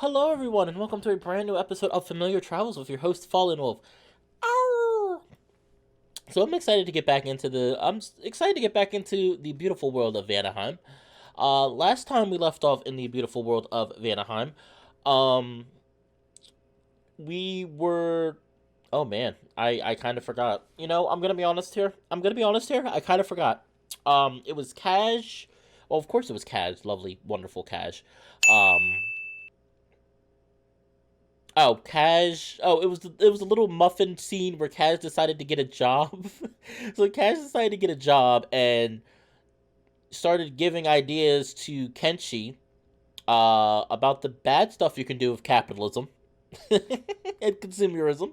Hello, everyone, and welcome to a brand new episode of Familiar Travels with your host, Fallenwolf. Ow! So I'm excited to get back into the beautiful world of Vanaheim. Last time we left off in the beautiful world of Vanaheim, um, we were. Oh man, I kind of forgot. I'm gonna be honest here. I kind of forgot. It was Cash. Well, of course it was Cash. Lovely, wonderful Cash. Um, Oh, Cash. Oh, it was a little muffin scene where Cash decided to get a job. So Cash decided to get a job and started giving ideas to Kenshi about the bad stuff you can do with capitalism and consumerism.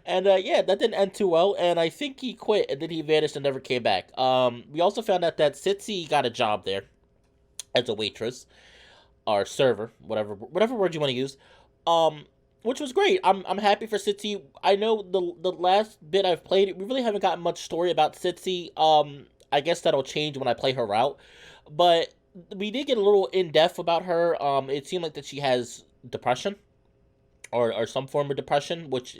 And yeah, that didn't end too well. And I think he quit and then he vanished and never came back. We also found out that Sitsi got a job there as a waitress or server, whatever word you want to use. Um, which was great. I'm happy for Sitsi. I know the last bit I've played, we really haven't gotten much story about Sitsi. I guess that'll change when I play her out, but we did get a little in depth about her. It seemed like that she has depression or some form of depression, which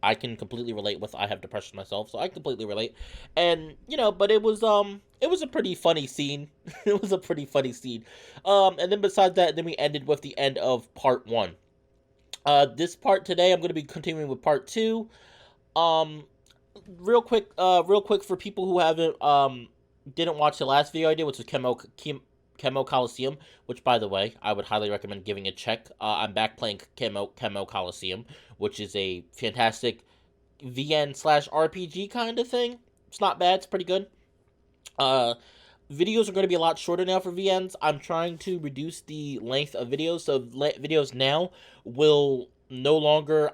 I can completely relate with. I have depression myself, so I completely relate. And but it was a pretty funny scene. It was a pretty funny scene. And then besides that, then we ended with the end of part one. This part today, I'm going to be continuing with part two. Um, real quick for people who haven't didn't watch the last video I did, which was Chemo Coliseum, which by the way, I would highly recommend giving a check. I'm back playing Chemo Coliseum, which is a fantastic VN slash RPG kind of thing. It's not bad. It's pretty good. Uh, Videos are going to be a lot shorter now for VNs. I'm trying to reduce the length of videos, so videos now will no longer.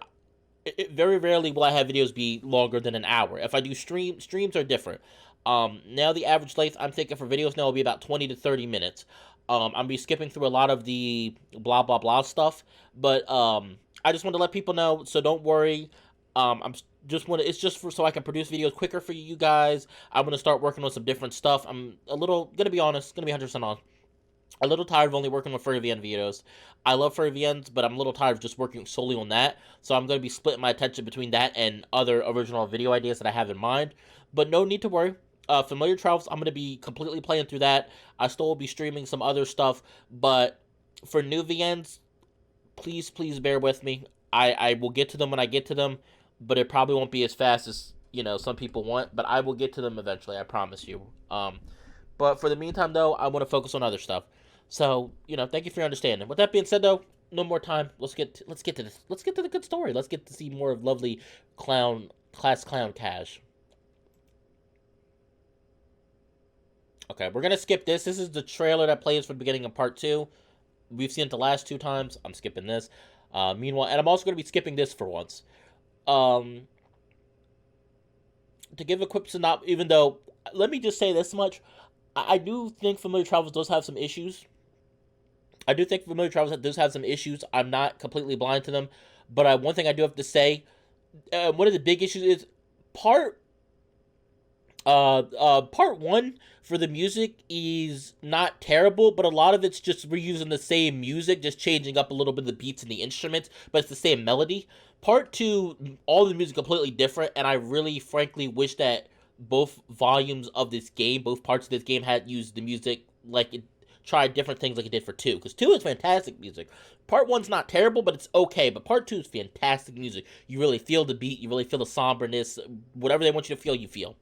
Very rarely will I have videos be longer than an hour. If I do streams are different. Now the average length I'm thinking for videos now will be about 20 to 30 minutes. I'll be skipping through a lot of the blah blah blah stuff, but I just want to let people know, so don't worry. I'm just want to, it's just for so I can produce videos quicker for you guys. I'm gonna start working on some different stuff. I'm a little gonna be honest, gonna be 100% honest. A little tired of only working with Furry VN videos. I love Furry VNs, but I'm a little tired of just working solely on that. So I'm going to be splitting my attention between that and other original video ideas that I have in mind. But no need to worry. Familiar Travels, I'm going to be completely playing through that. I still will be streaming some other stuff. But for new VNs, please bear with me. I will get to them when I get to them. But it probably won't be as fast as, some people want. But I will get to them eventually, I promise you. But for the meantime, though, I want to focus on other stuff. So, thank you for your understanding. With that being said, though, no more time. Let's get to this. Let's get to the good story. Let's get to see more of lovely clown Cash. Okay, we're gonna skip this. This is the trailer that plays for the beginning of part two. We've seen it the last two times. I'm skipping this. Meanwhile, and I'm also gonna be skipping this for once. Um, to give a quick synopsis, even though, let me just say this much. I do think Familiar Travels does have some issues. Does have some issues. I'm not completely blind to them, but one thing I do have to say, one of the big issues is part part one for the music is not terrible, but a lot of it's just reusing the same music, just changing up a little bit of the beats and the instruments, but it's the same melody. Part two, all the music completely different, and I really frankly wish that both volumes of this game, both parts of this game had used the music like it tried different things like it did for two, because two is fantastic music. Part one's not terrible, but it's okay. But part two is fantastic music. You really feel the beat, you really feel the somberness, whatever they want you to feel, you feel.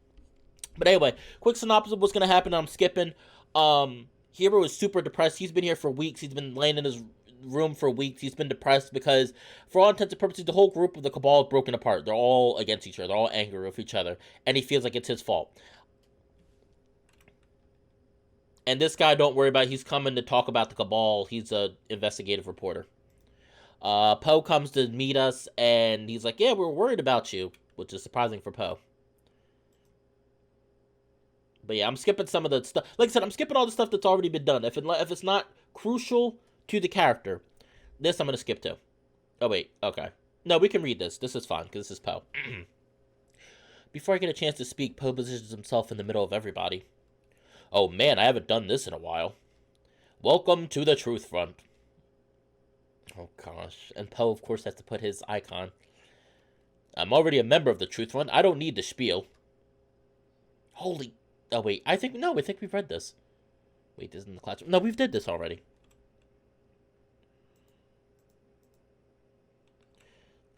But anyway, quick synopsis of what's gonna happen. I'm skipping. Hero is super depressed. He's been here for weeks. He's been laying in his room for weeks. He's been depressed because, for all intents and purposes, the whole group of the Cabal is broken apart. They're all against each other. They're all angry with each other, and he feels like it's his fault. And this guy, don't worry about it. He's coming to talk about the Cabal. He's a investigative reporter. Poe comes to meet us, and he's like, "Yeah, we're worried about you," which is surprising for Poe. But yeah, I'm skipping some of the stuff. Like I said, I'm skipping all the stuff that's already been done. If it's not crucial to the character, this I'm gonna skip to. Oh wait, okay. No, we can read this. This is fine because this is Poe. Before I get a chance to speak, Poe positions himself in the middle of everybody. Oh man, I haven't done this in a while. Welcome to the Truth Front. Oh gosh. And Poe, of course, has to put his icon. I'm already a member of the Truth Front. I don't need the spiel. Holy. Oh wait, I think we've read this. Wait, this is in the classroom. No, we've did this already.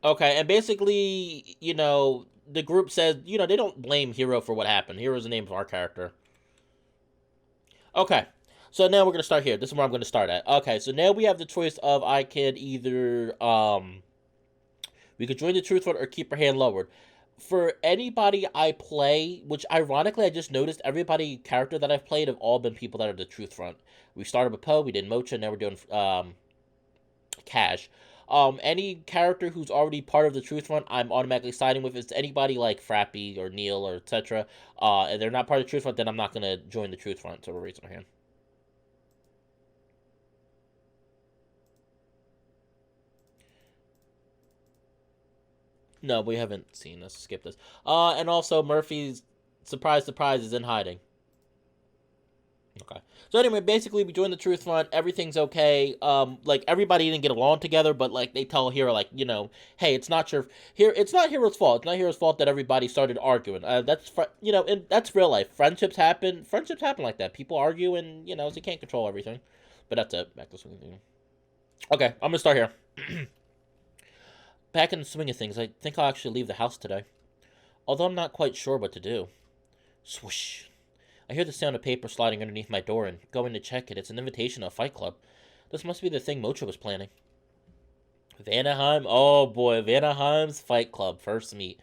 Okay, and basically, the group says, they don't blame Hero for what happened. Hero's the name of our character. Okay, so now we're going to start here. This is where I'm going to start at. Okay, so now we have the choice of I could either, we could join the Truth Front or keep our hand lowered. For anybody I play, which ironically I just noticed everybody character that I've played have all been people that are the Truth Front. We started with Poe, we did Mocha, now we're doing Cash. Any character who's already part of the Truth Front, I'm automatically siding with. If it's anybody like Frappy or Neil or etc., and they're not part of the Truth Front, then I'm not gonna join the Truth Front. So we're raising our hand. No, we haven't seen this. Skip this. And also Murphy's surprise, surprise is in hiding. Okay. So anyway, basically we joined the Truth Front. Everything's okay. Like everybody didn't get along together, but like they tell Hero, like hey, it's not it's not Hero's fault. It's not Hero's fault that everybody started arguing. And that's real life. Friendships happen. Friendships happen like that. People argue, and so you can't control everything. But that's it. Back to swing. Okay, I'm gonna start here. Back in the swing of things, I think I'll actually leave the house today. Although I'm not quite sure what to do. Swoosh. I hear the sound of paper sliding underneath my door and going to check it. It's an invitation to a fight club. This must be the thing Mocha was planning. Vanaheim? Oh boy, Vanaheim's fight club. First meet.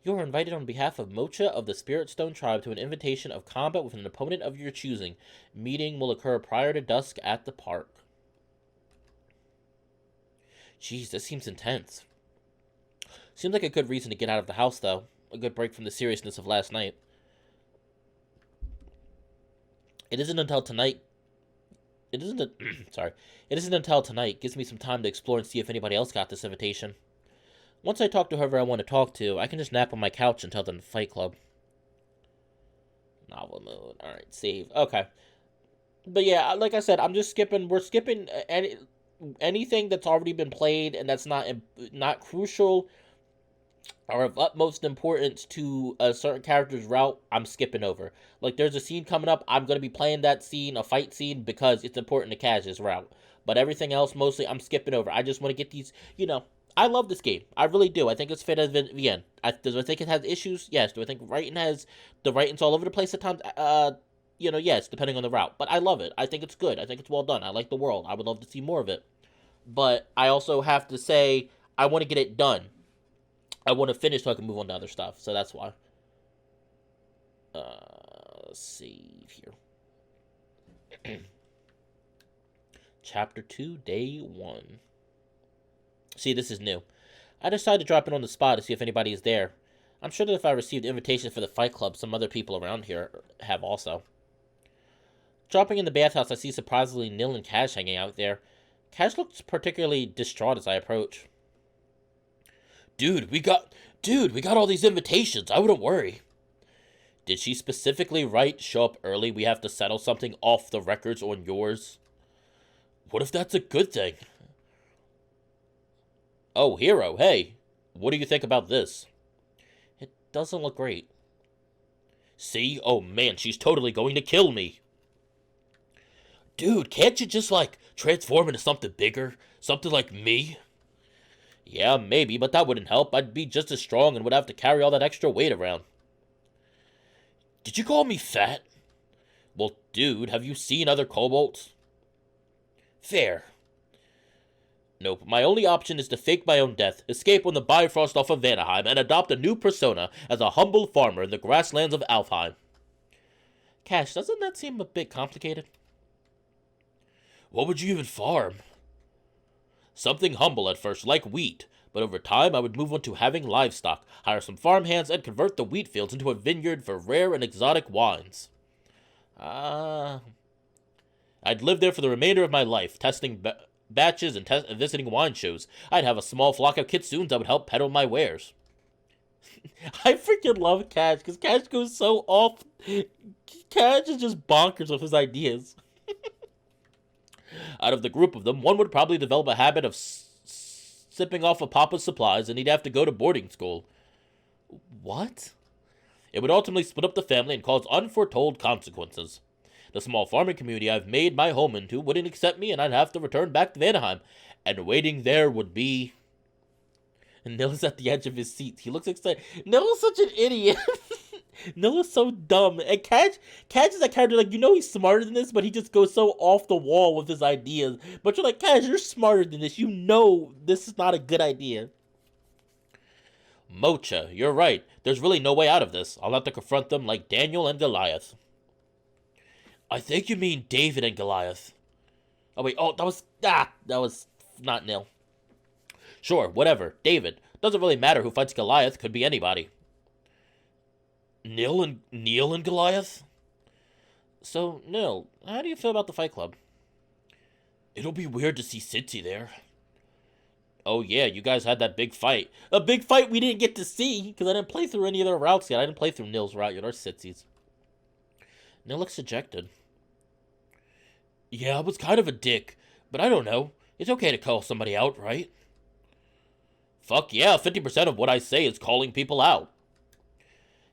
You are invited on behalf of Mocha of the Spirit Stone Tribe to an invitation of combat with an opponent of your choosing. Meeting will occur prior to dusk at the park. Jeez, this seems intense. Seems like a good reason to get out of the house, though. A good break from the seriousness of last night. It isn't until tonight. Sorry. It isn't until tonight. Gives me some time to explore and see if anybody else got this invitation. Once I talk to whoever I want to talk to, I can just nap on my couch until the fight club. Novel mode. Alright, save. Okay. But yeah, like I said, I'm just skipping. We're skipping anything that's already been played and that's not crucial are of utmost importance to a certain character's route. I'm skipping over. Like, there's a scene coming up, I'm going to be playing that scene, a fight scene, because it's important to Kaz's route. But everything else, mostly, I'm skipping over. I just want to get these, I love this game. I really do. I think it's fit as the end. Do I think it has issues? Yes. Do I think the writing's all over the place at times? Yes, depending on the route. But I love it. I think it's good. I think it's well done. I like the world. I would love to see more of it. But I also have to say, I want to get it done. I want to finish so I can move on to other stuff. So that's why. Save here. Chapter 2, Day 1. See, this is new. I decided to drop in on the spot to see if anybody is there. I'm sure that if I received invitations for the fight club, some other people around here have also. Dropping in the bathhouse, I see surprisingly Nil and Cash hanging out there. Cash looks particularly distraught as I approach. Dude, we got all these invitations. I wouldn't worry. Did she specifically write, show up early, we have to settle something off the records on yours? What if that's a good thing? Oh, Hero, hey. What do you think about this? It doesn't look great. See? Oh man, she's totally going to kill me. Dude, can't you just, transform into something bigger? Something like me? Yeah, maybe, but that wouldn't help. I'd be just as strong and would have to carry all that extra weight around. Did you call me fat? Well, dude, have you seen other kobolds? Fair. Nope, my only option is to fake my own death, escape on the Bifrost off of Vanaheim, and adopt a new persona as a humble farmer in the grasslands of Alfheim. Cash, doesn't that seem a bit complicated? What would you even farm? Something humble at first, like wheat, but over time I would move on to having livestock, hire some farm hands, and convert the wheat fields into a vineyard for rare and exotic wines. I'd live there for the remainder of my life, testing batches and visiting wine shows. I'd have a small flock of kitsunes that would help peddle my wares. I freaking love Cash, because Cash goes so off. Cash is just bonkers with his ideas. Out of the group of them, one would probably develop a habit of sipping off of Papa's supplies, and he'd have to go to boarding school. What? It would ultimately split up the family and cause unforetold consequences. The small farming community I've made my home into wouldn't accept me, and I'd have to return back to Vanaheim. And waiting there would be... And Nil's at the edge of his seat. He looks excited. Nil's such an idiot. Nil is so dumb. And Kaj is that character, like, you know he's smarter than this, but he just goes so off the wall with his ideas. But you're like, Kaj, you're smarter than this. You know this is not a good idea. Mocha, you're right. There's really no way out of this. I'll have to confront them like Daniel and Goliath. I think you mean David and Goliath. Oh, wait. Oh, that was not Nil. Sure, whatever. David. Doesn't really matter who fights Goliath. Could be anybody. Neil and Goliath? So, Nil, how do you feel about the Fight Club? It'll be weird to see Cincy there. Oh yeah, you guys had that big fight. A big fight we didn't get to see, because I didn't play through any of their routes yet. I didn't play through Nil's route yet, or Cincy's. Nil looks dejected. Yeah, I was kind of a dick, but I don't know. It's okay to call somebody out, right? Fuck yeah, 50% of what I say is calling people out.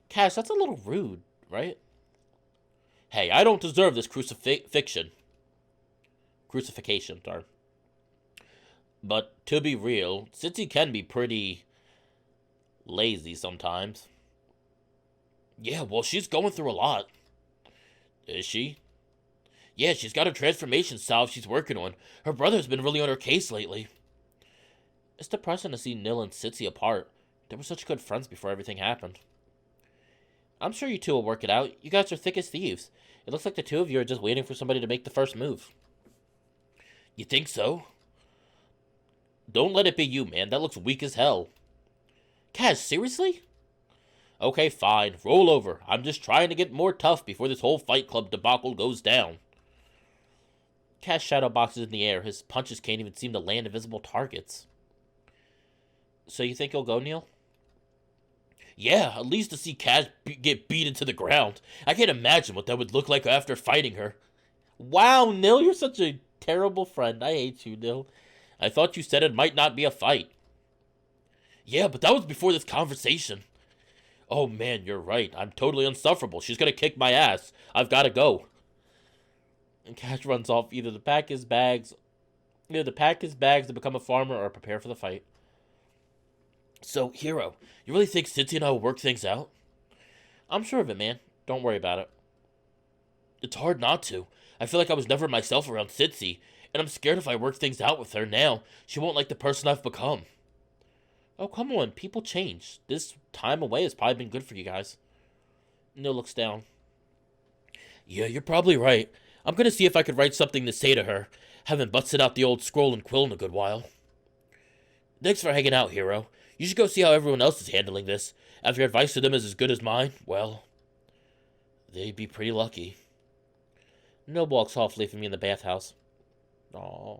Cash, that's a little rude, right? Hey, I don't deserve this crucifixion, sorry. But to be real, Cincy can be pretty lazy sometimes. Yeah, well, she's going through a lot. Is she? Yeah, she's got a transformation salve she's working on. Her brother's been really on her case lately. It's depressing to see Nil and Cincy apart. They were such good friends before everything happened. I'm sure you two will work it out. You guys are thick as thieves. It looks like the two of you are just waiting for somebody to make the first move. You think so? Don't let it be you, man. That looks weak as hell. Kaz, seriously? Okay, fine. Roll over. I'm just trying to get more tough before this whole Fight Club debacle goes down. Kaz shadow boxes in the air. His punches can't even seem to land invisible targets. So you think he'll go, Neil? Yeah, at least to see Kaz get beaten to the ground. I can't imagine what that would look like after fighting her. Wow, Nil, you're such a terrible friend. I hate you, Nil. I thought you said it might not be a fight. Yeah, but that was before this conversation. Oh man, you're right. I'm totally unsufferable. She's gonna kick my ass. I've gotta go. And Cash runs off. Either to pack his bags to become a farmer or prepare for the fight. So, Hero, you really think Cincy and I will work things out? I'm sure of it, man. Don't worry about it. It's hard not to. I feel like I was never myself around Cincy, and I'm scared if I work things out with her now, she won't like the person I've become. Oh, come on. People change. This time away has probably been good for you guys. Neil looks down. Yeah, you're probably right. I'm gonna see if I could write something to say to her. Haven't busted out the old scroll and quill in a good while. Thanks for hanging out, Hero. You should go see how everyone else is handling this. If your advice to them is as good as mine, well, they'd be pretty lucky. Nil walks softly from me in the bathhouse. Aw.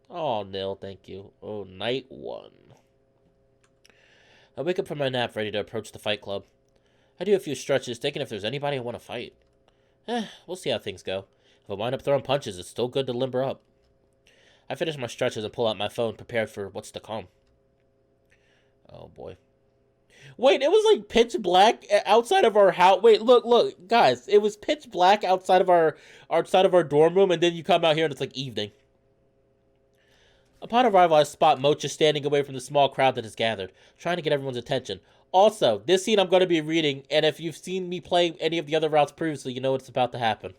Oh, Nil, thank you. Oh, night one. I wake up from my nap ready to approach the Fight Club. I do a few stretches, thinking if there's anybody I want to fight. We'll see how things go. If I wind up throwing punches, it's still good to limber up. I finish my stretches and pull out my phone, prepared for what's to come. Oh, boy. Wait, it was like pitch black outside of our house. Wait, look, guys. It was pitch black outside of our dorm room, and then you come out here and it's like evening. Upon arrival, I spot Mocha standing away from the small crowd that has gathered, trying to get everyone's attention. Also, this scene I'm going to be reading, and if you've seen me play any of the other routes previously, you know what's about to happen.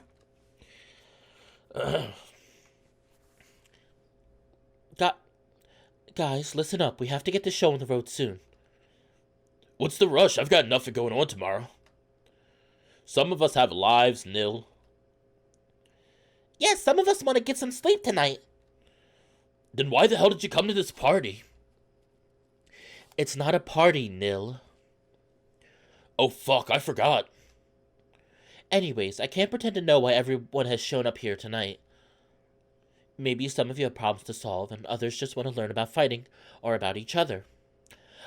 Guys, listen up. We have to get this show on the road soon. What's the rush? I've got nothing going on tomorrow. Some of us have lives, Nil. Yes, some of us want to get some sleep tonight. Then why the hell did you come to this party? It's not a party, Nil. Oh, fuck, I forgot. Anyways, I can't pretend to know why everyone has shown up here tonight. Maybe some of you have problems to solve, and others just want to learn about fighting, or about each other.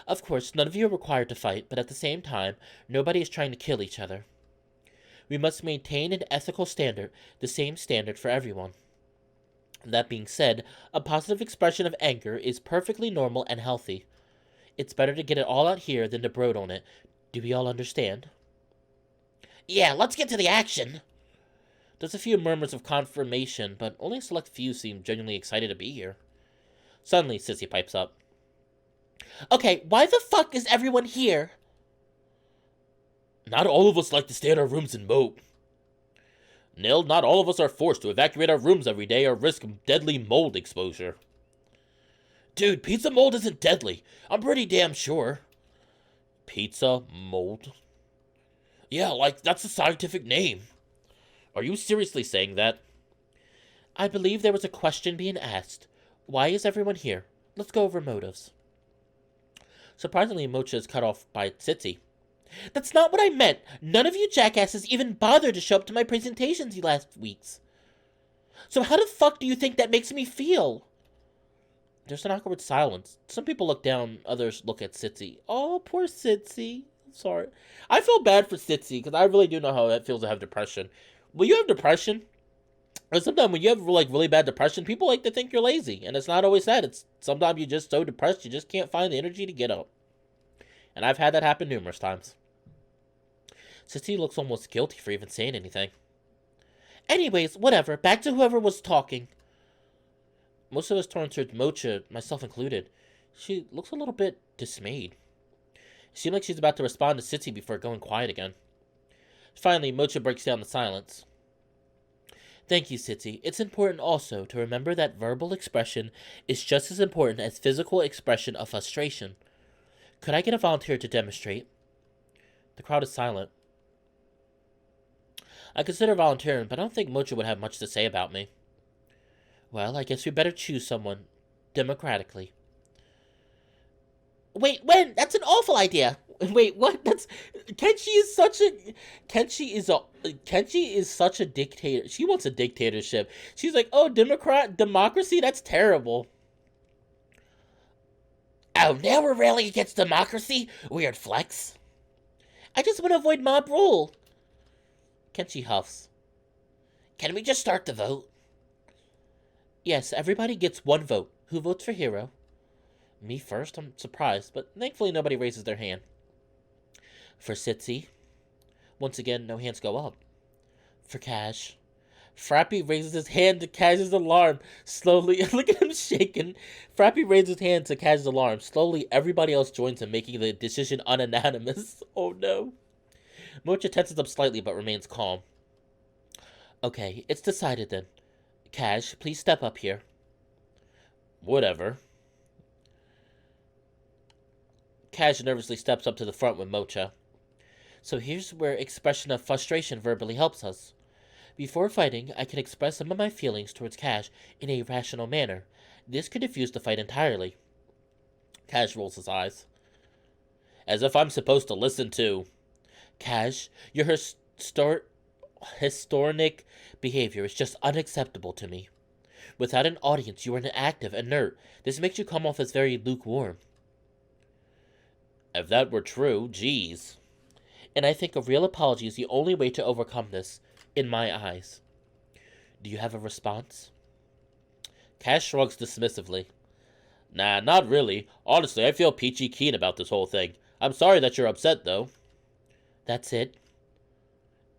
Of course, none of you are required to fight, but at the same time, nobody is trying to kill each other. We must maintain an ethical standard, the same standard for everyone. That being said, a positive expression of anger is perfectly normal and healthy. It's better to get it all out here than to brood on it. Do we all understand? Yeah, let's get to the action. There's a few murmurs of confirmation, but only a select few seem genuinely excited to be here. Suddenly, Sissy pipes up. Okay, why the fuck is everyone here? Not all of us like to stay in our rooms and mope. Nil, not all of us are forced to evacuate our rooms every day or risk deadly mold exposure. Dude, pizza mold isn't deadly. I'm pretty damn sure. Pizza mold? Yeah, like, that's a scientific name. Are you seriously saying that? I believe there was a question being asked. Why is everyone here? Let's go over motives. Surprisingly, Mocha is cut off by Tsitsi. That's not what I meant. None of you jackasses even bothered to show up to my presentations last weeks. So how the fuck do you think that makes me feel? There's an awkward silence. Some people look down, others look at Tsitsi. Oh, poor Tsitsi. Sorry. I feel bad for Tsitsi, because I really do know how it feels to have depression. When you have depression, or sometimes when you have like really bad depression, people like to think you're lazy, and it's not always that. It's sometimes you're just so depressed you just can't find the energy to get up. And I've had that happen numerous times. Tsitsi looks almost guilty for even saying anything. Anyways, whatever. Back to whoever was talking. Most of us turn towards Mocha, myself included. She looks a little bit dismayed. It seemed like she's about to respond to Tsitsi before going quiet again. Finally, Mocha breaks down the silence. Thank you, Tsitsi. It's important also to remember that verbal expression is just as important as physical expression of frustration. Could I get a volunteer to demonstrate? The crowd is silent. I consider volunteering, but I don't think Mocha would have much to say about me. Well, I guess we better choose someone democratically. Wait, when? That's an awful idea. Wait, what? That's Kenshi is such a dictator. She wants a dictatorship. She's like, oh, democracy? That's terrible. Oh, now we're railing against democracy? Weird flex. I just want to avoid mob rule. Kenshi huffs. Can we just start the vote? Yes, everybody gets one vote. Who votes for Hero? Me first? I'm surprised, but thankfully nobody raises their hand. For Tsitsi. Once again, no hands go up. For Cash. Frappy raises his hand to Cash's alarm. Slowly, look at him shaking. Frappy raises his hand to Cash's alarm. Slowly, everybody else joins him, making the decision unanimous. Oh no. Mocha tenses up slightly, but remains calm. Okay, it's decided then. Cash, please step up here. Whatever. Cash nervously steps up to the front with Mocha. So here's where expression of frustration verbally helps us. Before fighting, I can express some of my feelings towards Cash in a rational manner. This could diffuse the fight entirely. Cash rolls his eyes. As if I'm supposed to listen to. Cash, your historic behavior is just unacceptable to me. Without an audience, you are inactive, inert. This makes you come off as very lukewarm. If that were true, geez. And I think a real apology is the only way to overcome this, in my eyes. Do you have a response? Cash shrugs dismissively. Nah, not really. Honestly, I feel peachy keen about this whole thing. I'm sorry that you're upset, though. That's it?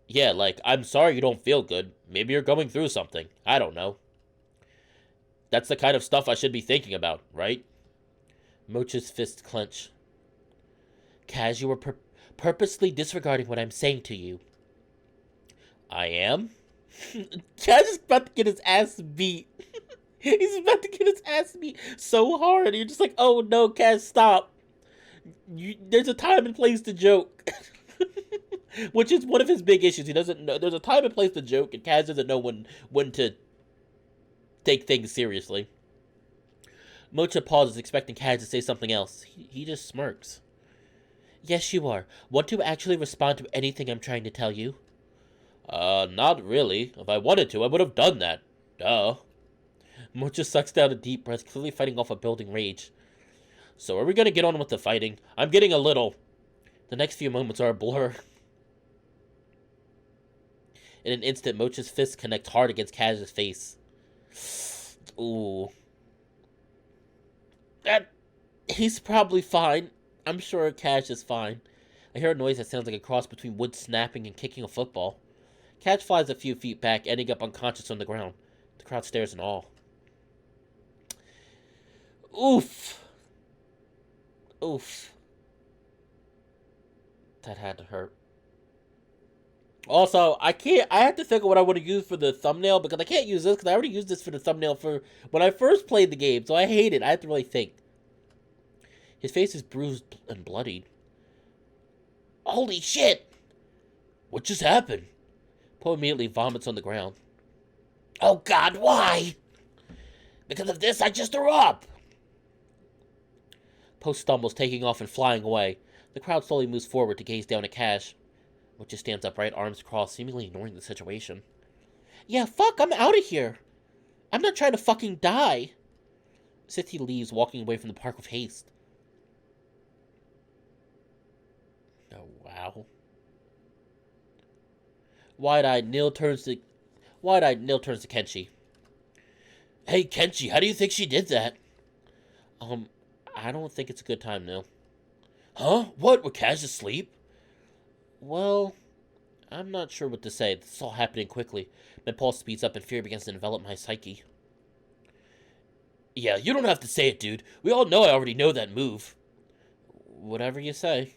Yeah, like, I'm sorry you don't feel good. Maybe you're going through something. I don't know. That's the kind of stuff I should be thinking about, right? Mocha's fists clench. Kaz, you were purposely disregarding what I'm saying to you. I am? Kaz is about to get his ass beat. He's about to get his ass beat so hard. You're just like, oh no, Kaz, stop. There's a time and place to joke. Which is one of his big issues. He doesn't know. There's a time and place to joke, and Kaz doesn't know when to take things seriously. Mocha pauses, expecting Kaz to say something else. He just smirks. Yes, you are. Want to actually respond to anything I'm trying to tell you? Not really. If I wanted to, I would have done that. Duh. Mocha sucks down a deep breath, clearly fighting off a building rage. So are we gonna get on with the fighting? I'm getting a little... The next few moments are a blur. In an instant, Mocha's fists connect hard against Kaz's face. Ooh. That... He's probably fine. I'm sure Cash is fine. I hear a noise that sounds like a cross between wood snapping and kicking a football. Cash flies a few feet back, ending up unconscious on the ground. The crowd stares in awe. Oof. Oof. That had to hurt. Also, I have to think of what I want to use for the thumbnail, because I can't use this, because I already used this for the thumbnail for when I first played the game, so I hate it. I have to really think. His face is bruised and bloodied. Holy shit! What just happened? Poe immediately vomits on the ground. Oh god, why? Because of this, I just threw up! Poe stumbles, taking off and flying away. The crowd slowly moves forward to gaze down at Cash, which just stands upright, arms crossed, seemingly ignoring the situation. Yeah, fuck, I'm out of here. I'm not trying to fucking die. Sithie leaves, walking away from the park with haste. Oh, wow. Wide-eyed, Neil turns to Kenshi. Hey, Kenshi, how do you think she did that? I don't think it's a good time, Neil. Huh? What? Were Kaz asleep? Well, I'm not sure what to say. This is all happening quickly. My pulse speeds up and fear begins to envelop my psyche. Yeah, you don't have to say it, dude. We all know I already know that move. Whatever you say.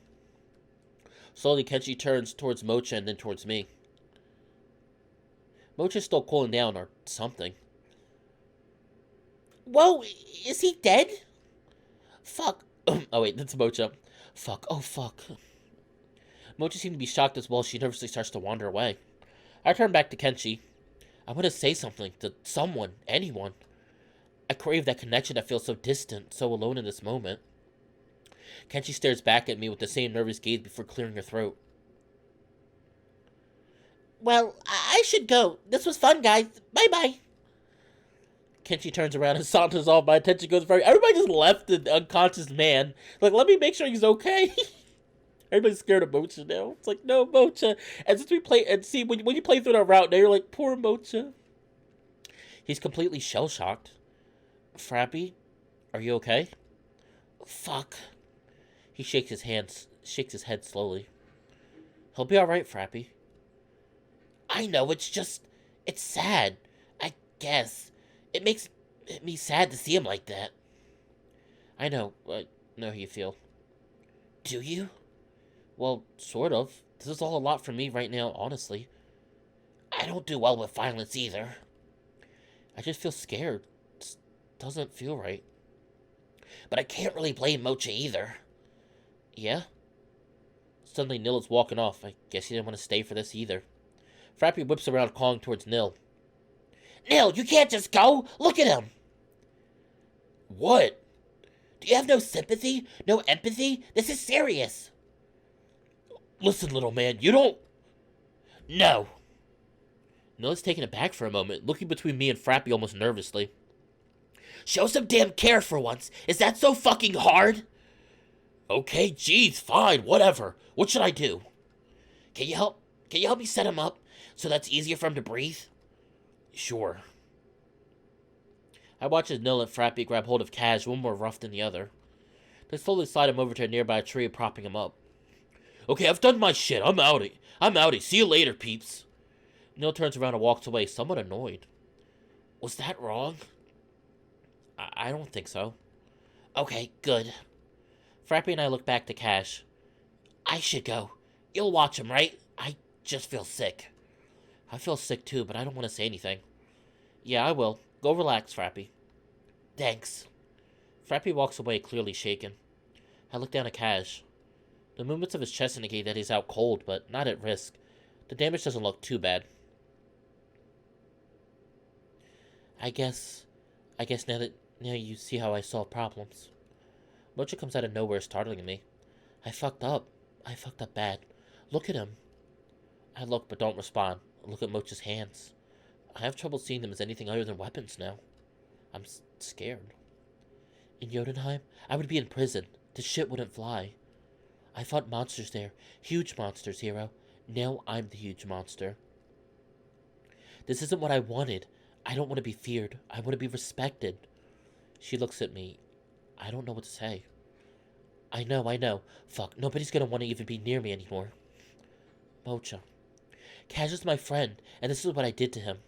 Slowly, Kenshi turns towards Mocha and then towards me. Mocha's still cooling down or something. Whoa, is he dead? Fuck. Oh wait, that's Mocha. Fuck, oh fuck. Mocha seemed to be shocked as well. She nervously starts to wander away. I turn back to Kenshi. I want to say something to someone, anyone. I crave that connection that feels so distant, so alone in this moment. Kenshi stares back at me with the same nervous gaze before clearing her throat. Well, I should go. This was fun, guys. Bye-bye. Kenshi turns around and saunters off. My attention goes very... Everybody just left the unconscious man. Like, let me make sure he's okay. Everybody's scared of Mocha now. It's like, no, Mocha. And since we play... And see, when you play through that route, now you're like, poor Mocha. He's completely shell-shocked. Frappy, are you okay? Fuck. He shakes his head slowly. He'll be alright, Frappy. I know, it's sad. I guess. It makes me sad to see him like that. I know how you feel. Do you? Well, sort of. This is all a lot for me right now, honestly. I don't do well with violence either. I just feel scared. It doesn't feel right. But I can't really blame Mocha either. Yeah? Suddenly, Nil is walking off. I guess he didn't want to stay for this either. Frappy whips around, calling towards Nil. Nil, you can't just go! Look at him! What? Do you have no sympathy? No empathy? This is serious! Listen, little man, you don't... No! Nil is taken aback for a moment, looking between me and Frappy almost nervously. Show some damn care for once! Is that so fucking hard? Okay, geez, fine, whatever. What should I do? Can you help me set him up so that's easier for him to breathe? Sure. I watch as Nil and Frappy grab hold of Kaz, one more rough than the other. They slowly slide him over to a nearby tree, propping him up. Okay, I've done my shit. I'm outie. See you later, peeps. Nil turns around and walks away, somewhat annoyed. Was that wrong? I don't think so. Okay, good. Frappy and I look back to Cash. I should go. You'll watch him, right? I just feel sick. I feel sick too, but I don't want to say anything. Yeah, I will. Go relax, Frappy. Thanks. Frappy walks away, clearly shaken. I look down at Cash. The movements of his chest indicate that he's out cold, but not at risk. The damage doesn't look too bad. I guess now you see how I solve problems. Mocha comes out of nowhere, startling me. I fucked up. I fucked up bad. Look at him. I look, but don't respond. I look at Mocha's hands. I have trouble seeing them as anything other than weapons now. I'm scared. In Jotunheim, I would be in prison. The shit wouldn't fly. I fought monsters there. Huge monsters, hero. Now I'm the huge monster. This isn't what I wanted. I don't want to be feared. I want to be respected. She looks at me. I don't know what to say. I know. Fuck, nobody's gonna want to even be near me anymore. Mocha. Cash is my friend, and this is what I did to him.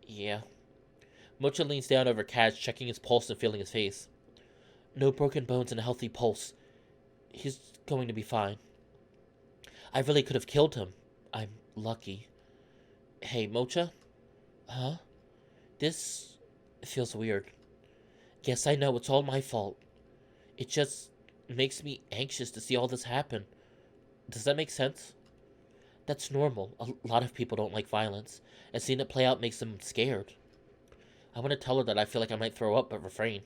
Yeah. Mocha leans down over Cash, checking his pulse and feeling his face. No broken bones and a healthy pulse. He's going to be fine. I really could have killed him. I'm lucky. Hey, Mocha? Huh? This feels weird. Yes, I know, it's all my fault. It just makes me anxious to see all this happen. Does that make sense? That's normal. A lot of people don't like violence, and seeing it play out makes them scared. I want to tell her that I feel like I might throw up, but refrain.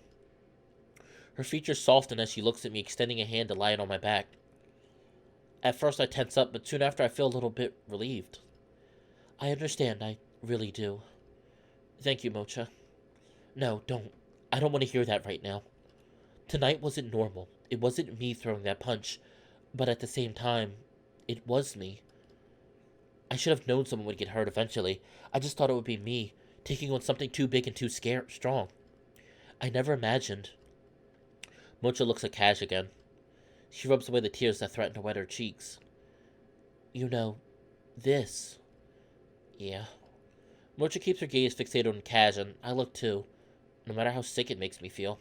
Her features soften as she looks at me, extending a hand to lie it on my back. At first I tense up, but soon after I feel a little bit relieved. I understand, I really do. Thank you, Mocha. No, don't. I don't want to hear that right now. Tonight wasn't normal. It wasn't me throwing that punch, but at the same time, it was me. I should have known someone would get hurt eventually. I just thought it would be me, taking on something too big and too strong. I never imagined. Mocha looks at Cash again. She rubs away the tears that threaten to wet her cheeks. You know, this. Yeah. Mocha keeps her gaze fixated on Cash, and I look too, no matter how sick it makes me feel.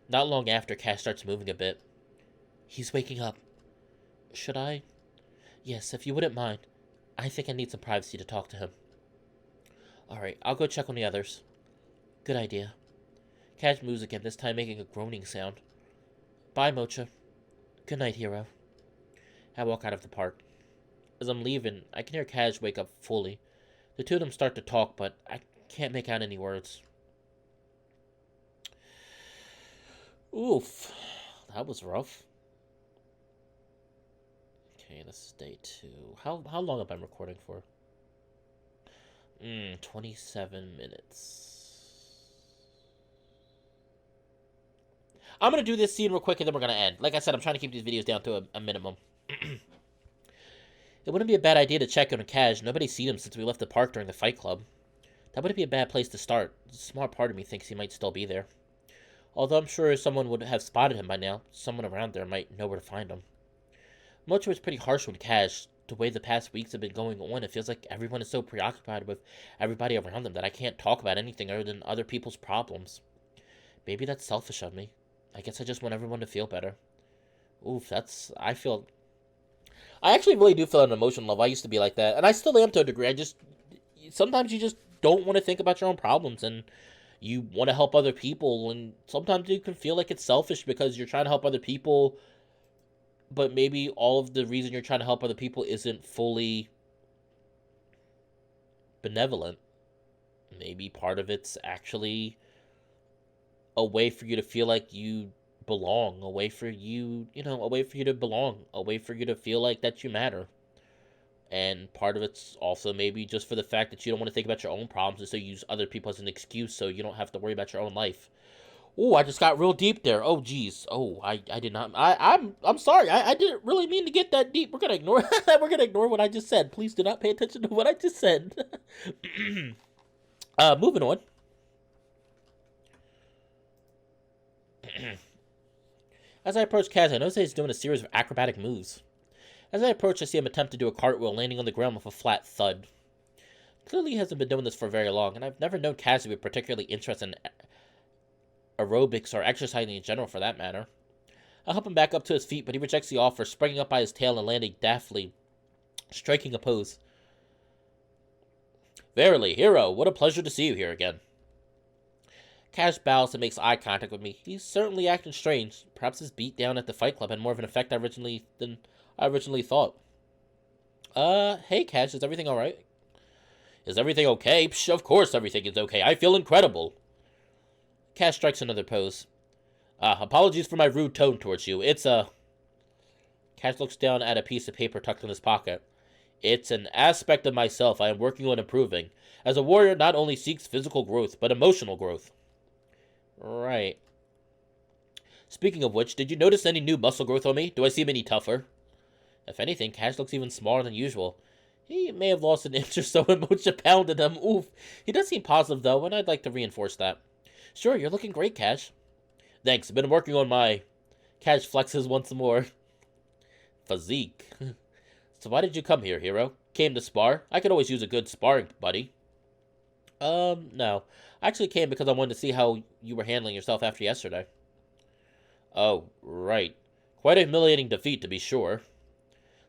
Not long after, Cash starts moving a bit. He's waking up. Should I? Yes, if you wouldn't mind. I think I need some privacy to talk to him. Alright, I'll go check on the others. Good idea. Cash moves again, this time making a groaning sound. Bye, Mocha. Good night, hero. I walk out of the park. As I'm leaving, I can hear Cash wake up fully. The two of them start to talk, but I can't make out any words. Oof. That was rough. Okay, this is day 2. How long have I been recording for? 27 minutes. I'm going to do this scene real quick and then we're going to end. Like I said, I'm trying to keep these videos down to a minimum. It wouldn't be a bad idea to check on Cash. Nobody's seen him since we left the park during the fight club. That wouldn't be a bad place to start. The smart part of me thinks he might still be there. Although I'm sure someone would have spotted him by now. Someone around there might know where to find him. Mocha was pretty harsh with Cash. The way the past weeks have been going on, it feels like everyone is so preoccupied with everybody around them that I can't talk about anything other than other people's problems. Maybe that's selfish of me. I guess I just want everyone to feel better. Oof, I actually really do feel on an emotional level. I used to be like that, and I still am to a degree. Sometimes you just don't want to think about your own problems, and you want to help other people, and sometimes you can feel like it's selfish because you're trying to help other people, but maybe all of the reason you're trying to help other people isn't fully benevolent. Maybe part of it's actually a way for you to feel like you belong, a way for you to belong, a way for you to feel like that you matter. And part of it's also maybe just for the fact that you don't want to think about your own problems, and so you use other people as an excuse so you don't have to worry about your own life. Oh, I just got real deep there. Oh, geez. Oh, I did not. I'm sorry. I didn't really mean to get that deep. We're gonna ignore. We're gonna ignore what I just said. Please do not pay attention to what I just said. Moving on. As I approach Kaz, I notice he's doing a series of acrobatic moves. As I approach, I see him attempt to do a cartwheel, landing on the ground with a flat thud. Clearly, he hasn't been doing this for very long, and I've never known Kaz to be particularly interested in aerobics or exercising in general, for that matter. I help him back up to his feet, but he rejects the offer, springing up by his tail and landing daftly, striking a pose. Verily, hero, what a pleasure to see you here again. Cash bows and makes eye contact with me. He's certainly acting strange. Perhaps his beat down at the fight club had more of an effect than I originally thought. Hey Cash, is everything alright? Is everything okay? Psh, of course everything is okay. I feel incredible. Cash strikes another pose. Apologies for my rude tone towards you. Cash looks down at a piece of paper tucked in his pocket. It's an aspect of myself I am working on improving. As a warrior, not only seeks physical growth, but emotional growth. Right. Speaking of which, did you notice any new muscle growth on me? Do I seem any tougher? If anything, Cash looks even smaller than usual. He may have lost an inch or so when Mocha pounded him. Oof. He does seem positive, though, and I'd like to reinforce that. Sure, you're looking great, Cash. Thanks, I've been working on my Cash flexes once more. Physique. So why did you come here, hero? Came to spar? I could always use a good sparring buddy. No. I actually came because I wanted to see how you were handling yourself after yesterday. Oh, right. Quite a humiliating defeat, to be sure.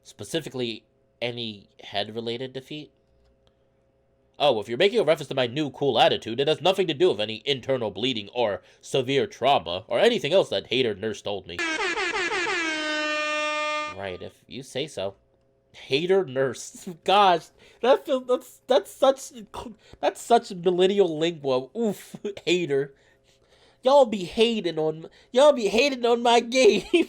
Specifically, any head-related defeat? Oh, if you're making a reference to my new cool attitude, it has nothing to do with any internal bleeding or severe trauma or anything else that hater nurse told me. Right, if you say so. Hater nurse. Gosh, that's such millennial lingua. Oof, hater. Y'all be hating on my game.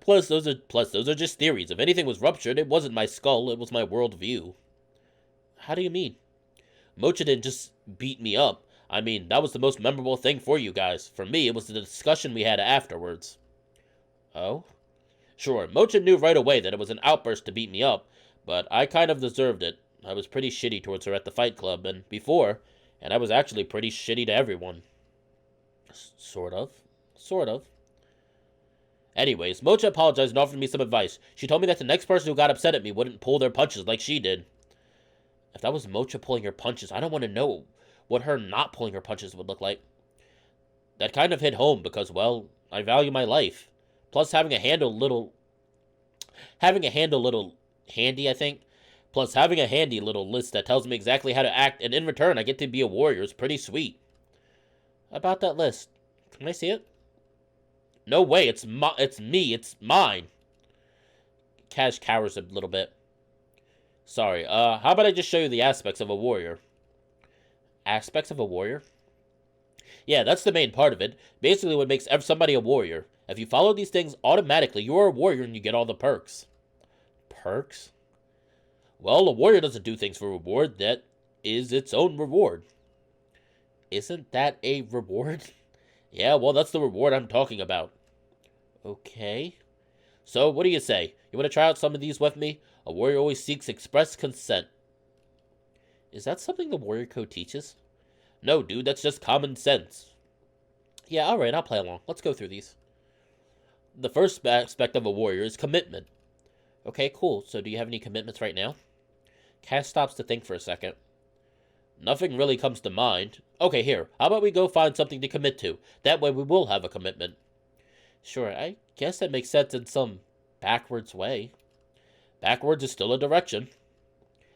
Plus those are just theories. If anything was ruptured, it wasn't my skull, it was my worldview. How do you mean? Mocha didn't just beat me up. I mean, that was the most memorable thing for you guys. For me, it was the discussion we had afterwards. Oh? Sure, Mocha knew right away that it was an outburst to beat me up, but I kind of deserved it. I was pretty shitty towards her at the fight club, and before, and I was actually pretty shitty to everyone. Sort of. Sort of. Anyways, Mocha apologized and offered me some advice. She told me that the next person who got upset at me wouldn't pull their punches like she did. If that was Mocha pulling her punches, I don't want to know what her not pulling her punches would look like. That kind of hit home because, well, I value my life. Plus having a handle little handy, I think. Plus having a handy little list that tells me exactly how to act, and in return I get to be a warrior is pretty sweet. About that list, can I see it? No way, it's me, it's mine. Cash cowers a little bit. Sorry, how about I just show you the aspects of a warrior? Aspects of a warrior? Yeah, that's the main part of it. Basically what makes somebody a warrior. If you follow these things, automatically you are a warrior and you get all the perks. Perks? Well, a warrior doesn't do things for reward. That is its own reward. Isn't that a reward? Yeah, well, that's the reward I'm talking about. Okay. So, what do you say? You want to try out some of these with me? A warrior always seeks express consent. Is that something the warrior code teaches? No, dude, that's just common sense. Yeah, alright, I'll play along. Let's go through these. The first aspect of a warrior is commitment. Okay, cool. So do you have any commitments right now? Cass stops to think for a second. Nothing really comes to mind. Okay, here. How about we go find something to commit to? That way we will have a commitment. Sure, I guess that makes sense in some backwards way. Backwards is still a direction.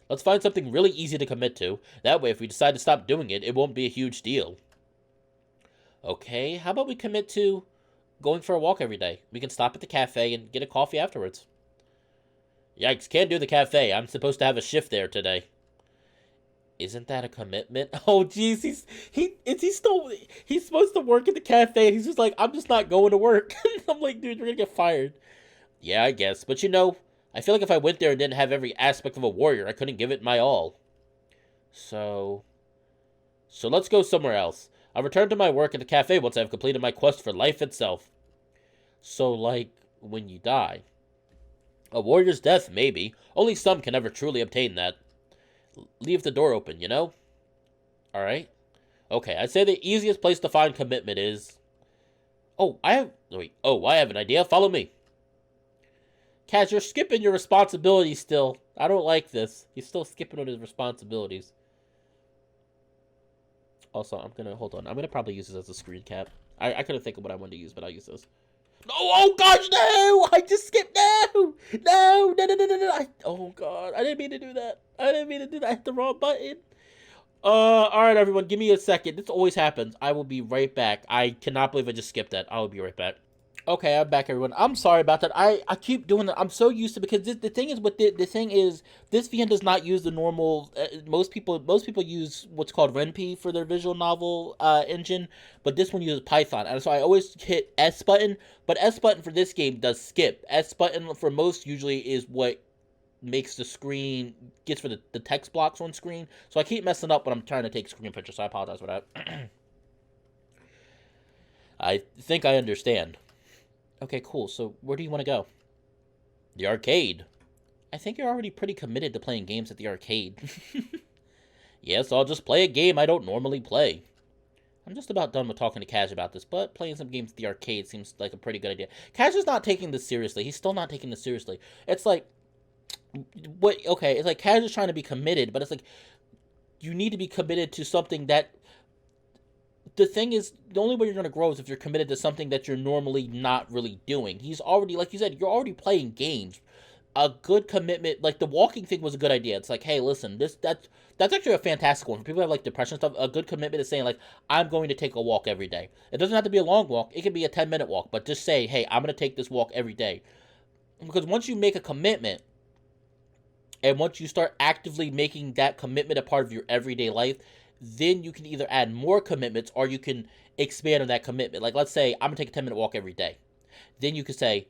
Let's find something really easy to commit to. That way if we decide to stop doing it, it won't be a huge deal. Okay, how about we commit to going for a walk every day? We can stop at the cafe and get a coffee afterwards. Yikes, can't do the cafe. I'm supposed to have a shift there today. Isn't that a commitment? Oh, jeez, he's supposed to work at the cafe, and he's just like, I'm just not going to work. I'm like, dude, you're gonna get fired. Yeah, I guess, but you know, I feel like if I went there and didn't have every aspect of a warrior, I couldn't give it my all. So let's go somewhere else. I'll return to my work at the cafe once I've completed my quest for life itself. So, like, when you die. A warrior's death, maybe. Only some can ever truly obtain that. Leave the door open, you know? Alright. Okay, I'd say the easiest place to find commitment is... I have an idea. Follow me. Kaz, you're skipping your responsibilities still. I don't like this. He's still skipping on his responsibilities. Also, hold on. I'm gonna probably use this as a screen cap. I couldn't think of what I wanted to use, but I'll use this. Oh gosh, no! I just skipped. No! Oh god, I didn't mean to do that. I hit the wrong button. Alright everyone, give me a second. This always happens. I will be right back. I cannot believe I just skipped that. I will be right back. Okay, I'm back, everyone. I'm sorry about that. I keep doing that. I'm so used to, because the thing is with the thing is this VM does not use the normal. Most people use what's called RenP for their visual novel engine, but this one uses Python, and so I always hit S button. But S button for this game does skip. S button for most usually is what makes the screen gets for the text blocks on screen. So I keep messing up when I'm trying to take screen pictures. So I apologize for that. I think I understand. Okay, cool. So where do you want to go? The arcade. I think you're already pretty committed to playing games at the arcade. Yes, I'll just play a game I don't normally play. I'm just about done with talking to Cash about this, but playing some games at the arcade seems like a pretty good idea. Cash is not taking this seriously. He's still not taking this seriously. It's like, what? Okay, it's like Cash is trying to be committed, but it's like you need to be committed to something that. The thing is, the only way you're going to grow is if you're committed to something that you're normally not really doing. He's already, like you said, you're already playing games. A good commitment, like the walking thing was a good idea. It's like, hey, listen, that's actually a fantastic one for people who have like depression stuff. A good commitment is saying like, I'm going to take a walk every day. It doesn't have to be a long walk. It can be a 10-minute walk, but just say, hey, I'm going to take this walk every day. Because once you make a commitment, and once you start actively making that commitment a part of your everyday life, then you can either add more commitments or you can expand on that commitment. Like, let's say I'm gonna take a 10-minute walk every day. Then you could say,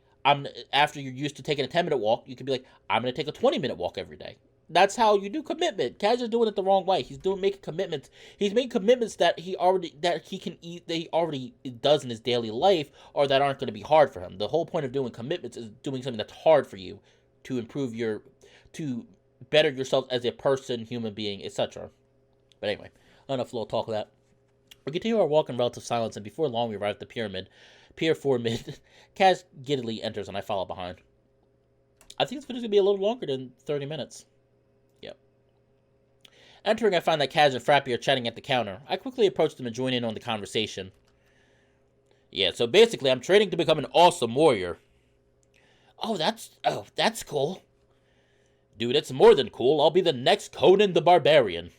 after you're used to taking a 10-minute walk, you could be like, I'm gonna take a 20-minute walk every day. That's how you do commitment. Kaz is doing it the wrong way. He's making commitments. He's making commitments that he can eat, that he already does in his daily life, or that aren't going to be hard for him. The whole point of doing commitments is doing something that's hard for you to improve to better yourself as a person, human being, etc. But anyway, enough little talk of that. We continue our walk in relative silence, and before long we arrive at the Pier 4 mid. Kaz giddily enters, and I follow behind. I think this video is going to be a little longer than 30 minutes. Yep. Entering, I find that Kaz and Frappy are chatting at the counter. I quickly approach them and join in on the conversation. Yeah, so basically, I'm training to become an awesome warrior. Oh, that's cool. Dude, it's more than cool. I'll be the next Conan the Barbarian.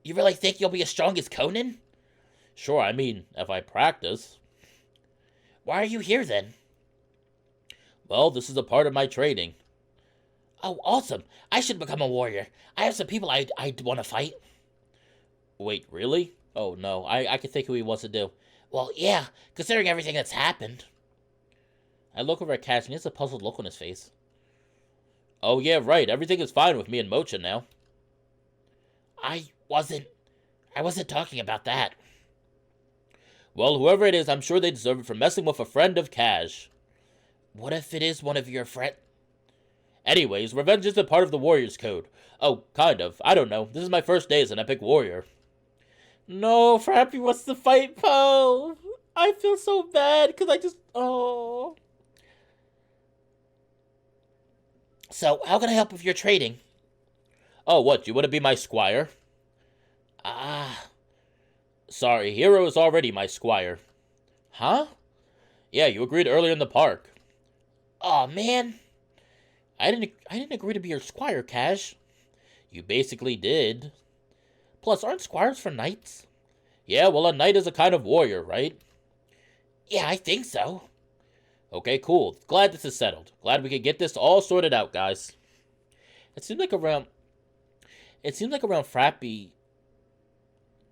You really think you'll be as strong as Conan? Sure, I mean, if I practice. Why are you here, then? Well, this is a part of my training. Oh, awesome. I should become a warrior. I have some people I'd want to fight. Wait, really? Oh, no. I can think who he wants to do. Well, yeah, considering everything that's happened. I look over at Cash, and he has a puzzled look on his face. Oh, yeah, right. Everything is fine with me and Mocha now. I wasn't talking about that. Well, whoever it is, I'm sure they deserve it for messing with a friend of Cash. What if it is one of your friends? Anyways, revenge isn't part of the Warrior's Code. Oh, kind of. I don't know. This is my first day as an epic warrior. No, Frappy wants to fight Poe. I feel so bad because oh. So, how can I help with your trading? Oh, what? You want to be my squire? Sorry, Hero is already my squire. Huh? Yeah, you agreed earlier in the park. Aw, man. I didn't agree to be your squire, Cash. You basically did. Plus, aren't squires for knights? Yeah, well, a knight is a kind of warrior, right? Yeah, I think so. Okay, cool. Glad this is settled. Glad we could get this all sorted out, guys. It seems like around Frappy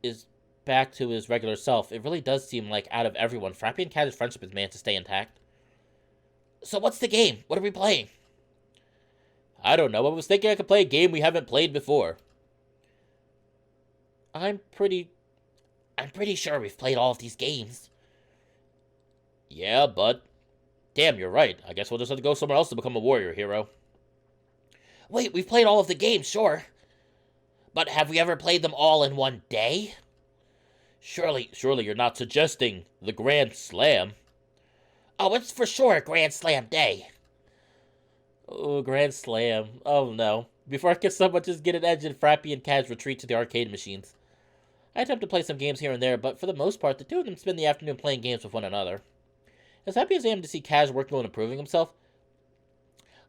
is back to his regular self. It really does seem like out of everyone, Frappy and Cash's friendship is managed to stay intact. So what's the game? What are we playing? I don't know. I was thinking I could play a game we haven't played before. I'm pretty sure we've played all of these games. Yeah, but damn, you're right. I guess we'll just have to go somewhere else to become a warrior, Hero. Wait, we've played all of the games, sure. But have we ever played them all in one day? Surely you're not suggesting the Grand Slam. Oh, it's for sure a Grand Slam day. Oh, Grand Slam. Oh, no. Before I get so much, just get an edge and Frappy and Kaz retreat to the arcade machines. I attempt to play some games here and there, but for the most part, the two of them spend the afternoon playing games with one another. As happy as I am to see Kaz working on improving himself,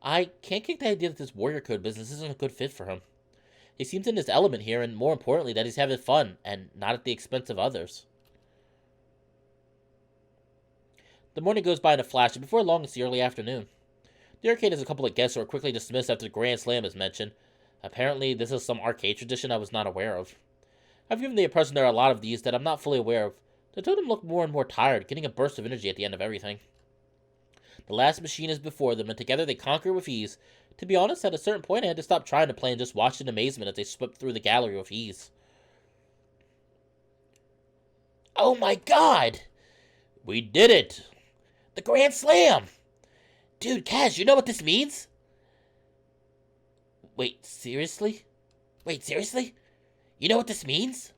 I can't kick the idea that this warrior code business isn't a good fit for him. He seems in his element here, and more importantly, that he's having fun, and not at the expense of others. The morning goes by in a flash, and before long, it's the early afternoon. The arcade has a couple of guests who are quickly dismissed after the Grand Slam is mentioned. Apparently, this is some arcade tradition I was not aware of. I've given the impression there are a lot of these that I'm not fully aware of. The two of them look more and more tired, getting a burst of energy at the end of everything. The last machine is before them, and together they conquer with ease. To be honest, at a certain point I had to stop trying to play and just watch in amazement as they swept through the gallery with ease. Oh my god! We did it! The Grand Slam! Dude, Kaz, you know what this means? Wait, seriously? Wait, seriously? You know what this means?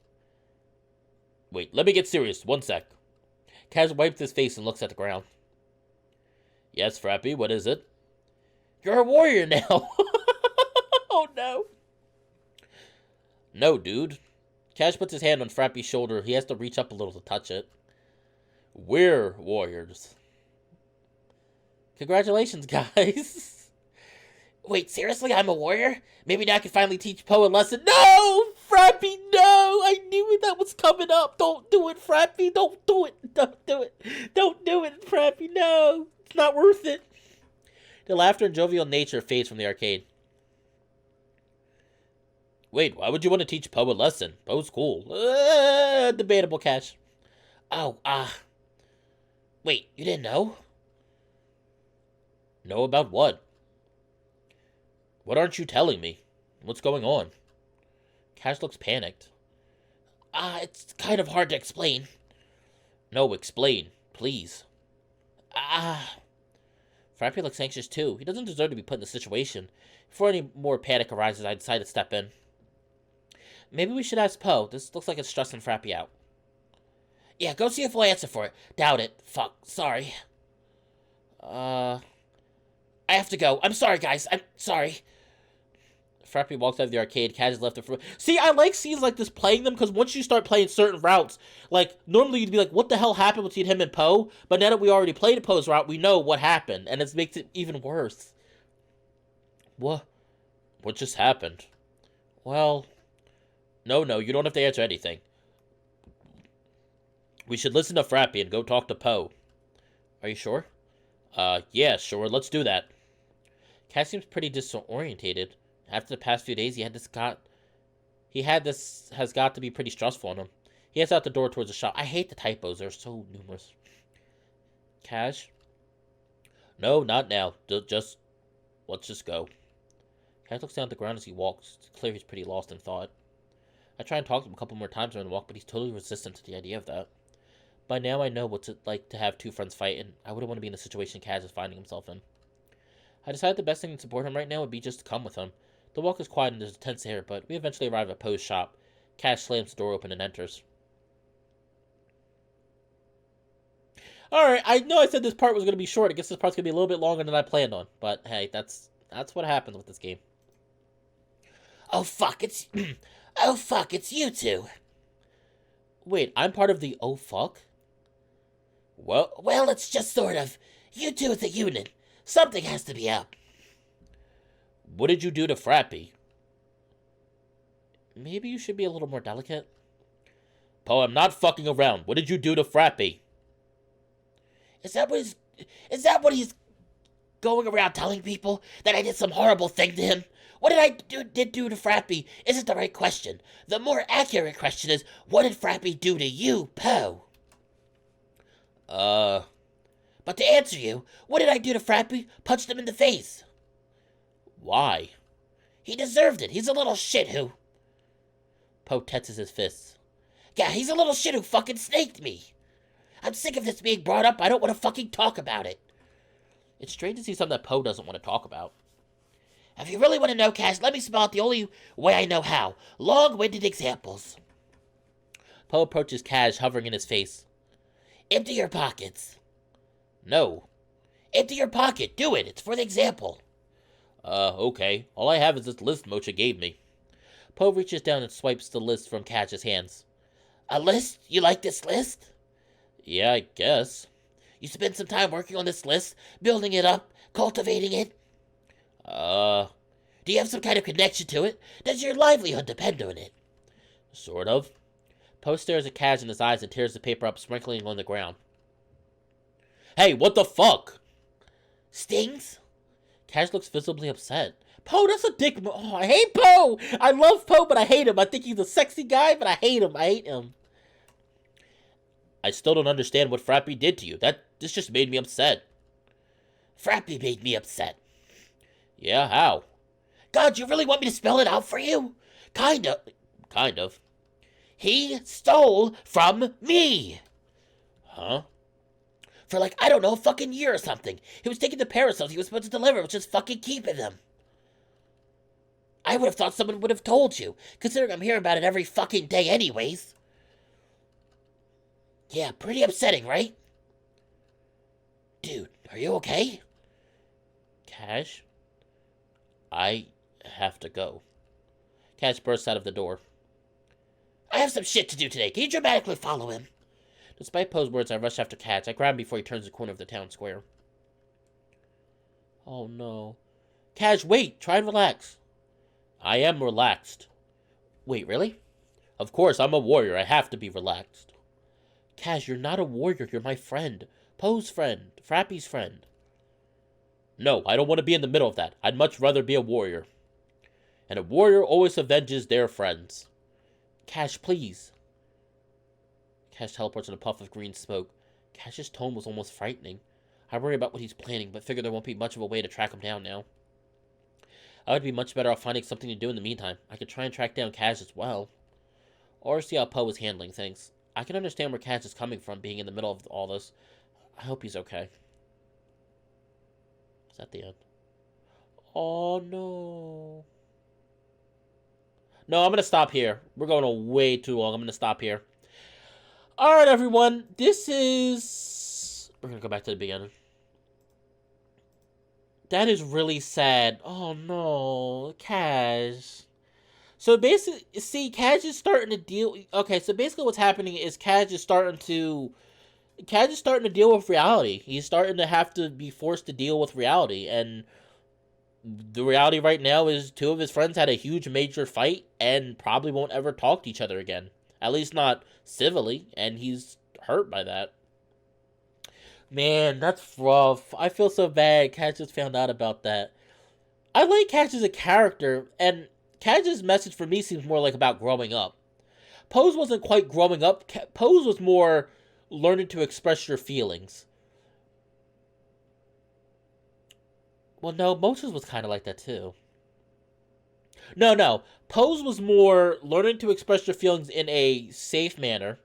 Wait, let me get serious. One sec. Kaz wipes his face and looks at the ground. Yes, Frappy, what is it? You're a warrior now. Oh, no. No, dude. Cash puts his hand on Frappy's shoulder. He has to reach up a little to touch it. We're warriors. Congratulations, guys. Wait, seriously? I'm a warrior? Maybe now I can finally teach Poe a lesson. No! Frappy, no! I knew that was coming up. Don't do it, Frappy. Don't do it. Don't do it. Don't do it, Frappy. No. It's not worth it. The laughter and jovial nature fades from the arcade. Wait, why would you want to teach Poe a lesson? Poe's cool. Debatable, Cash. Oh, wait, you didn't know? Know about what? What aren't you telling me? What's going on? Cash looks panicked. It's kind of hard to explain. No, explain, please. Frappy looks anxious too. He doesn't deserve to be put in this situation. Before any more panic arises, I decide to step in. Maybe we should ask Poe. This looks like it's stressing Frappy out. Yeah, go see if we'll answer for it. Doubt it. Fuck. Sorry. I have to go. I'm sorry, guys. I'm sorry. Frappy walks out of the arcade. Cat is left there for... See, I like scenes like this playing them, because once you start playing certain routes, like, normally you'd be like, what the hell happened between him and Poe? But now that we already played Poe's route, we know what happened, and it makes it even worse. What? What just happened? Well... No, you don't have to answer anything. We should listen to Frappy and go talk to Poe. Are you sure? Yeah, sure, let's do that. Cat seems pretty disorientated. After the past few days, has got to be pretty stressful on him. He heads out the door towards the shop. I hate the typos, they're so numerous. Cash? No, not now. Let's just go. Cash looks down at the ground as he walks. It's clear he's pretty lost in thought. I try and talk to him a couple more times during the walk, but he's totally resistant to the idea of that. By now, I know what it's like to have two friends fight, and I wouldn't want to be in the situation Kaz is finding himself in. I decided the best thing to support him right now would be just to come with him. The walk is quiet and there's a tense air, but we eventually arrive at Poe's shop. Cash slams the door open and enters. Alright, I know I said this part was going to be short. I guess this part's going to be a little bit longer than I planned on. But hey, that's what happens with this game. Oh fuck, it's... oh fuck, it's you two. Wait, I'm part of the oh fuck? Well, it's just sort of. You two as a unit. Something has to be up. What did you do to Frappy? Maybe you should be a little more delicate. Poe, I'm not fucking around. What did you do to Frappy? Is that what he's going around telling people? That I did some horrible thing to him? What did I do to Frappy isn't the right question. The more accurate question is, what did Frappy do to you, Poe? But to answer you, what did I do to Frappy? Punched him in the face. Why? He deserved it. He's a little shit who... Poe tenses his fists. Yeah, he's a little shit who fucking snaked me. I'm sick of this being brought up. I don't want to fucking talk about it. It's strange to see something that Poe doesn't want to talk about. If you really want to know, Cash, let me spell it the only way I know how. Long-winded examples. Poe approaches Cash, hovering in his face. Empty your pockets. No. Empty your pocket. Do it. It's for the example. Okay. All I have is this list Mocha gave me. Poe reaches down and swipes the list from Cash's hands. A list? You like this list? Yeah, I guess. You spent some time working on this list, building it up, cultivating it? Do you have some kind of connection to it? Does your livelihood depend on it? Sort of. Poe stares at Cash in his eyes and tears the paper up, sprinkling on the ground. Hey, what the fuck? Stings? Cash looks visibly upset. Poe, that's a dick. Oh, I hate Poe. I love Poe, but I hate him. I think he's a sexy guy, but I hate him. I hate him. I still don't understand what Frappy did to you. This just made me upset. Frappy made me upset. Yeah, how? God, you really want me to spell it out for you? Kind of. He stole from me. Huh? For like, I don't know, a fucking year or something. He was taking the parasols he was supposed to deliver, which is fucking keeping them. I would have thought someone would have told you, considering I'm hearing about it every fucking day anyways. Yeah, pretty upsetting, right? Dude, are you okay? Cash? I have to go. Cash bursts out of the door. I have some shit to do today. Can you dramatically follow him? Despite Poe's words, I rush after Cash. I grab him before he turns the corner of the town square. Oh no. Cash, wait! Try and relax. I am relaxed. Wait, really? Of course, I'm a warrior. I have to be relaxed. Cash, you're not a warrior. You're my friend. Poe's friend. Frappy's friend. No, I don't want to be in the middle of that. I'd much rather be a warrior. And a warrior always avenges their friends. Cash, please. Cash teleports in a puff of green smoke. Cash's tone was almost frightening. I worry about what he's planning, but figure there won't be much of a way to track him down now. I would be much better off finding something to do in the meantime. I could try and track down Cash as well. Or see how Poe is handling things. I can understand where Cash is coming from, being in the middle of all this. I hope he's okay. Is that the end? Oh, no. No, I'm going to stop here. We're going on way too long. I'm going to stop here. Alright, everyone. This is... We're going to go back to the beginning. That is really sad. Oh, no. Cash. So, basically, see, Cash is starting to deal... Okay, so basically what's happening is Cash is starting to deal with reality. He's starting to have to be forced to deal with reality. And the reality right now is two of his friends had a huge major fight and probably won't ever talk to each other again. At least not civilly, and he's hurt by that. Man, that's rough. I feel so bad Cash just found out about that. I like Cash as a character, and Cash's message for me seems more like about growing up. Pose wasn't quite growing up. Pose was more learning to express your feelings. Well, no, Mocha's was kind of like that, too. No. Pose was more learning to express your feelings in a safe manner.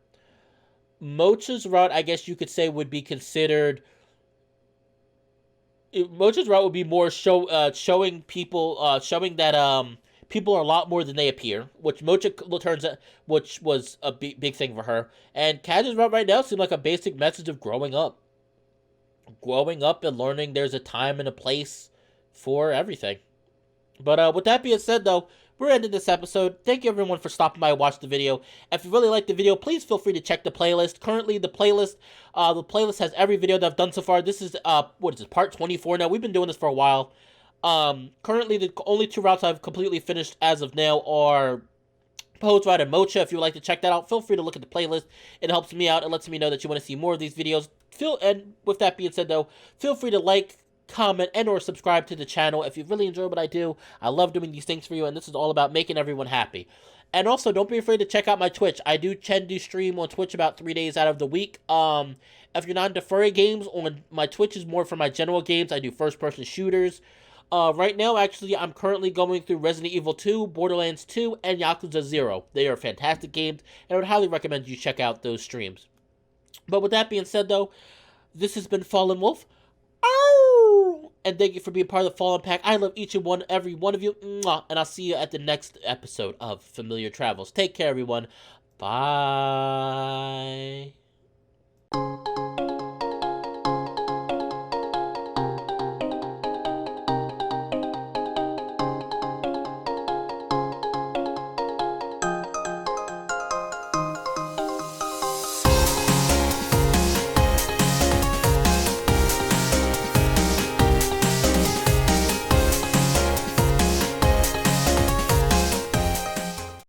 Mocha's route, I guess you could say, would be considered... Mocha's route would be more showing people... showing that people are a lot more than they appear, which Mocha turns out... Which was a big thing for her. And Kaz's route right now seemed like a basic message of growing up. Growing up and learning there's a time and a place for everything. But with that being said, though, we're ending this episode. Thank you, everyone, for stopping by and watching the video. If you really liked the video, please feel free to check the playlist. Currently, the playlist has every video that I've done so far. This is, part 24 now. We've been doing this for a while. Currently, the only two routes I've completely finished as of now are Poe's Route and Mocha. If you would like to check that out, feel free to look at the playlist. It helps me out. It lets me know that you want to see more of these videos. And with that being said, though, feel free to like, comment, and or subscribe to the channel if you really enjoy what I do. I love doing these things for you, and this is all about making everyone happy. And also, don't be afraid to check out my Twitch. I do tend to stream on Twitch about 3 days out of the week. If you're not into furry games, on my Twitch is more for my general games. I do first-person shooters. Right now, actually, I'm currently going through Resident Evil 2, Borderlands 2, and Yakuza 0. They are fantastic games, and I would highly recommend you check out those streams. But with that being said, though, this has been Fallenwolf. Ow! And thank you for being part of the Fallenpack. I love each and every one of you. Mwah! And I'll see you at the next episode of Familiar Travels. Take care, everyone. Bye.